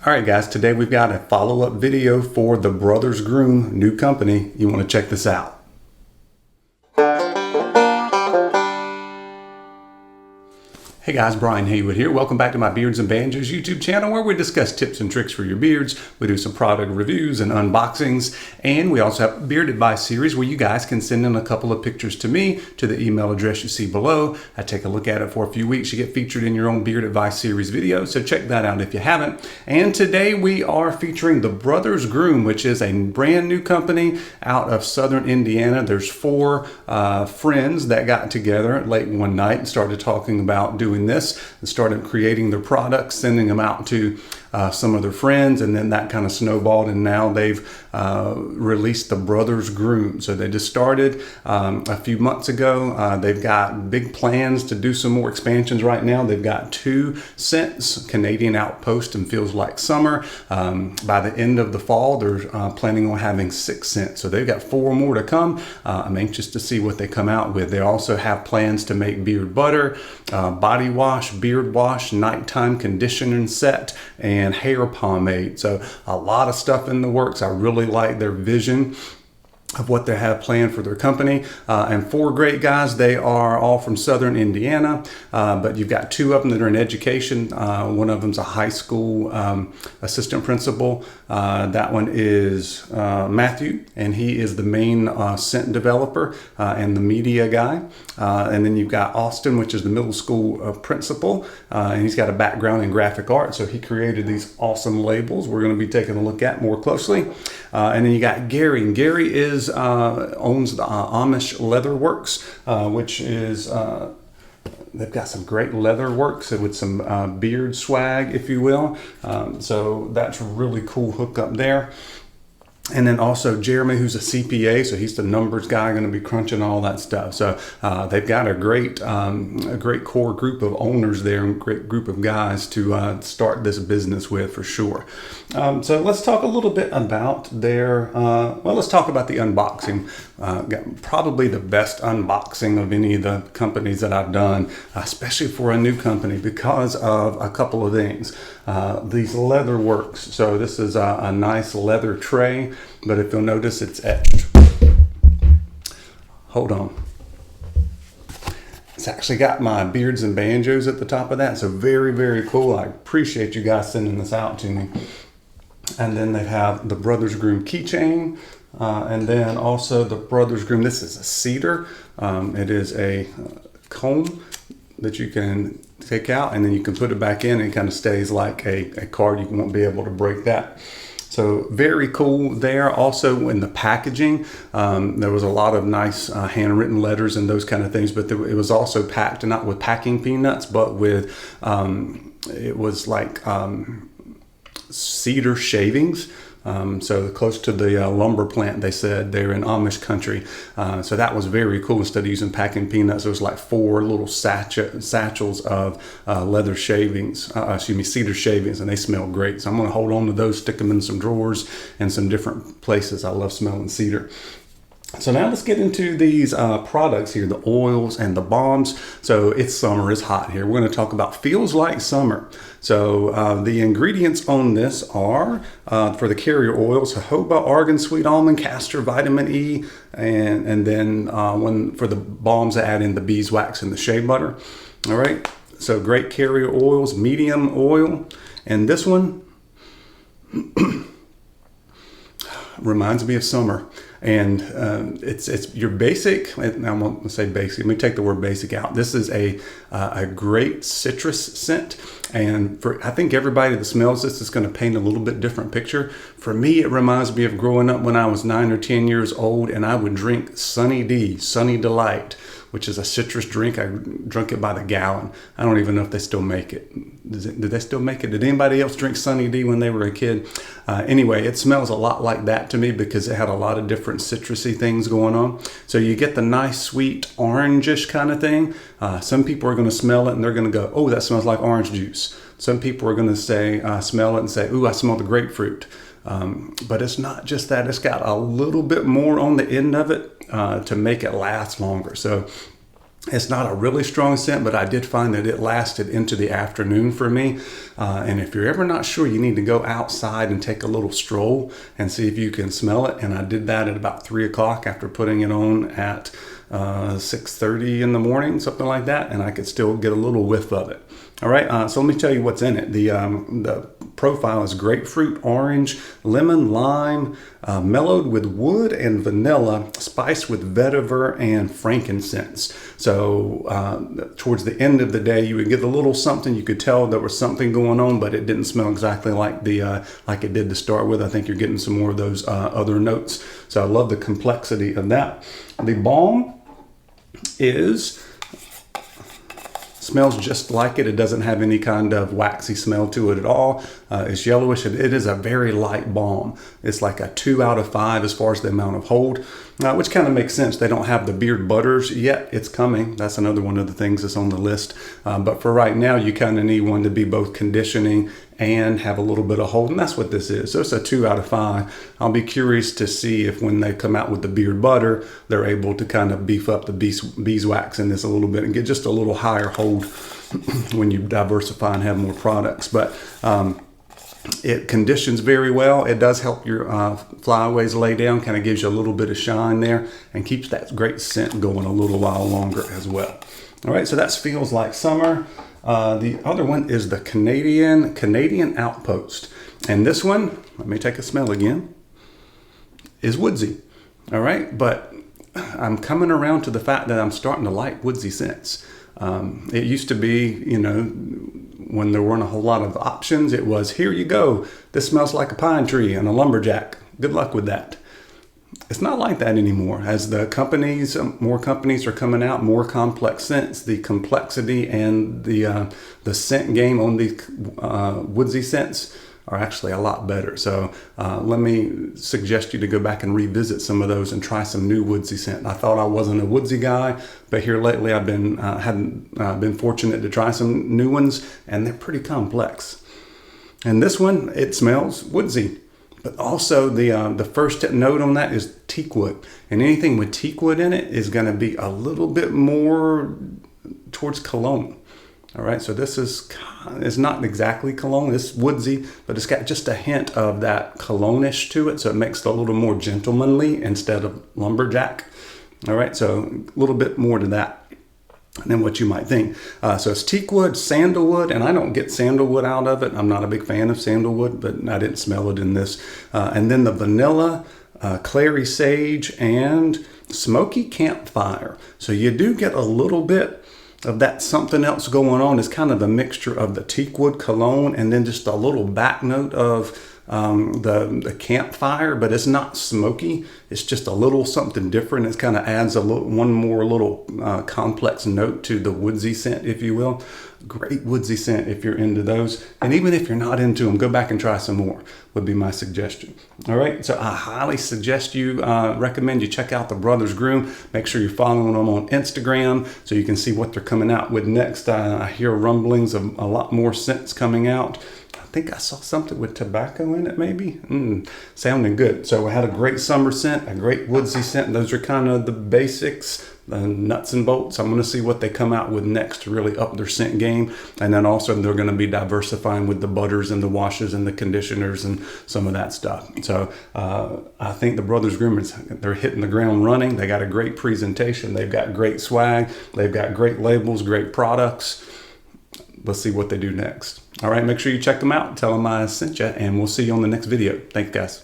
All right, guys, today we've got a follow-up video for the Brothers Groom new company. You want to check this out. Hey guys, Brian Haywood here. Welcome back to my Beards and Banjos YouTube channel where we discuss tips and tricks for your beards. We do some product reviews and unboxings, and we also have a beard advice series where you guys can send in a couple of pictures to me to the email address you see below. I take a look at it for a few weeks. You get featured in your own beard advice series video, so check that out if you haven't. And today we are featuring the Brothers Groom, which is a brand new company out of Southern Indiana. There's four friends that got together late one night and started talking about doing this and started creating their products, sending them out to some of their friends, and then that kind of snowballed, and now they've released the Brothers Groom. So they just started a few months ago. They've got big plans to do some more expansions right now. They've got 2 scents, Canadian Outpost and Feels Like Summer. By the end of the fall, they're planning on having 6 scents. So they've got 4 more to come. I'm anxious to see what they come out with. They also have plans to make beard butter, body wash, beard wash, nighttime conditioning set, and hair pomade. So a lot of stuff in the works. I really like their vision of what they have planned for their company. And 4 great guys. They are all from Southern Indiana, but you've got 2 of them that are in education. One of them's a high school assistant principal. That one is Matthew, and he is the main scent developer and the media guy. And then you've got Austin, which is the middle school principal, and he's got a background in graphic art, so he created these awesome labels we're going to be taking a look at more closely. And then you got Gary, and Gary owns the Amish Leather Works, which is they've got some great leather works with some beard swag, if you will. So that's a really cool hookup there. And then also Jeremy, who's a CPA, so he's the numbers guy, going to be crunching all that stuff. So they've got a great core group of owners there, and great group of guys to start this business with for sure. So let's talk a little bit about their, let's talk about the unboxing. Got probably the best unboxing of any of the companies that I've done, especially for a new company, because of a couple of things. These leather works. So this is a nice leather tray, but if you'll notice, it's etched. Hold on. It's actually got my Beards and Banjos at the top of that. So very, very cool. I appreciate you guys sending this out to me. And then they have the Brothers Groom keychain. And then also the Brothers Groom, this is a cedar. It is a comb that you can take out, and then you can put it back in, and it kind of stays like a card. You won't be able to break that. So very cool there. Also in the packaging, there was a lot of nice handwritten letters and those kind of things, but it was also packed, not with packing peanuts, but with, it was like cedar shavings. So close to the lumber plant, they said. They're in Amish country. So that was very cool. Instead of using packing peanuts, there was like 4 little satchels of leather shavings, cedar shavings, and they smell great. So I'm going to hold on to those, stick them in some drawers and some different places. I love smelling cedar. So now let's get into these products here, the oils and the balms. So it's summer, it's hot here. We're going to talk about Feels Like Summer. So the ingredients on this are, for the carrier oils, jojoba, argan, sweet almond, castor, vitamin E, and then for the balms, I add in the beeswax and the shea butter. All right, so great carrier oils, medium oil. And this one reminds me of summer. And it's your basic, I won't say basic, let me take the word basic out. This is a great citrus scent. And I think everybody that smells this is going to paint a little bit different picture. For me, it reminds me of growing up when I was 9 or 10 years old, and I would drink Sunny D, Sunny Delight, which is a citrus drink. I drunk it by the gallon. I don't even know if they still make it. Did they still make it? Did anybody else drink Sunny D when they were a kid? Anyway, it smells a lot like that to me because it had a lot of different citrusy things going on. So you get the nice, sweet, orangish kind of thing. Some people are going to smell it and they're going to go, oh, that smells like orange juice. Some people are going to say, smell it and say, ooh, I smell the grapefruit. But it's not just that. It's got a little bit more on the end of it to make it last longer. So It's not a really strong scent, but I did find that it lasted into the afternoon for me. And if you're ever not sure, you need to go outside and take a little stroll and see if you can smell it. And I did that at about 3 o'clock after putting it on at 6:30 in the morning, something like that. And I could still get a little whiff of it. All right, so let me tell you what's in it. The profile is grapefruit, orange, lemon, lime, mellowed with wood and vanilla, spiced with vetiver and frankincense. So towards the end of the day, you would get a little something. You could tell there was something going on, but it didn't smell exactly like like it did to start with. I think you're getting some more of those other notes. So I love the complexity of that. The balm smells just like it. It doesn't have any kind of waxy smell to it at all. It's yellowish. It is a very light balm. It's like a 2 out of 5 as far as the amount of hold, which kind of makes sense. They don't have the beard butters yet. It's coming. That's another one of the things that's on the list. But for right now, you kind of need one to be both conditioning and have a little bit of hold, and that's what this is. So it's a 2 out of 5. I'll be curious to see if when they come out with the beard butter, they're able to kind of beef up the beeswax in this a little bit and get just a little higher hold when you diversify and have more products. But it conditions very well. It does help your flyaways lay down, kind of gives you a little bit of shine there and keeps that great scent going a little while longer as well. All right, so that feels like summer. The other one is the Canadian Outpost. And this one, let me take a smell again, is woodsy. All right, but I'm coming around to the fact that I'm starting to like woodsy scents. It used to be, when there weren't a whole lot of options, it was, here you go. This smells like a pine tree and a lumberjack. Good luck with that. It's not like that anymore. As the companies, more companies are coming out, more complex scents, the complexity and the scent game on these woodsy scents are actually a lot better. So let me suggest you to go back and revisit some of those and try some new woodsy scent. I thought I wasn't a woodsy guy, but here lately I've been been fortunate to try some new ones, and they're pretty complex. And this one, it smells woodsy. But also the first note on that is teakwood. And anything with teakwood in it is going to be a little bit more towards cologne. All right, so this is not exactly cologne. It's woodsy, but it's got just a hint of that cologne-ish to it. So it makes it a little more gentlemanly instead of lumberjack. All right, so a little bit more to that than what you might think. So it's teakwood, sandalwood, and I don't get sandalwood out of it. I'm not a big fan of sandalwood, but I didn't smell it in this. And then the vanilla, clary sage, and smoky campfire. So you do get a little bit of that something else going on. It's kind of a mixture of the teakwood cologne and then just a little back note of the campfire, but it's not smoky. It's just a little something different. It kind of adds one more little complex note to the woodsy scent, if you will. Great woodsy scent if you're into those. And even if you're not into them, go back and try some more would be my suggestion. All right, so I highly recommend you check out the Brothers Groom. Make sure you're following them on Instagram so you can see what they're coming out with next. I hear rumblings of a lot more scents coming out. I think I saw something with tobacco in it, maybe. Sounding good. So we had a great summer scent, a great woodsy scent. Those are kind of the basics, the nuts and bolts. I'm going to see what they come out with next to really up their scent game. And then also they're going to be diversifying with the butters and the washes and the conditioners and some of that stuff. So I think the Brothers Groom, they're hitting the ground running. They got a great presentation. They've got great swag. They've got great labels, great products. Let's see what they do next. All right, make sure you check them out. Tell them I sent you, and we'll see you on the next video. Thanks, guys.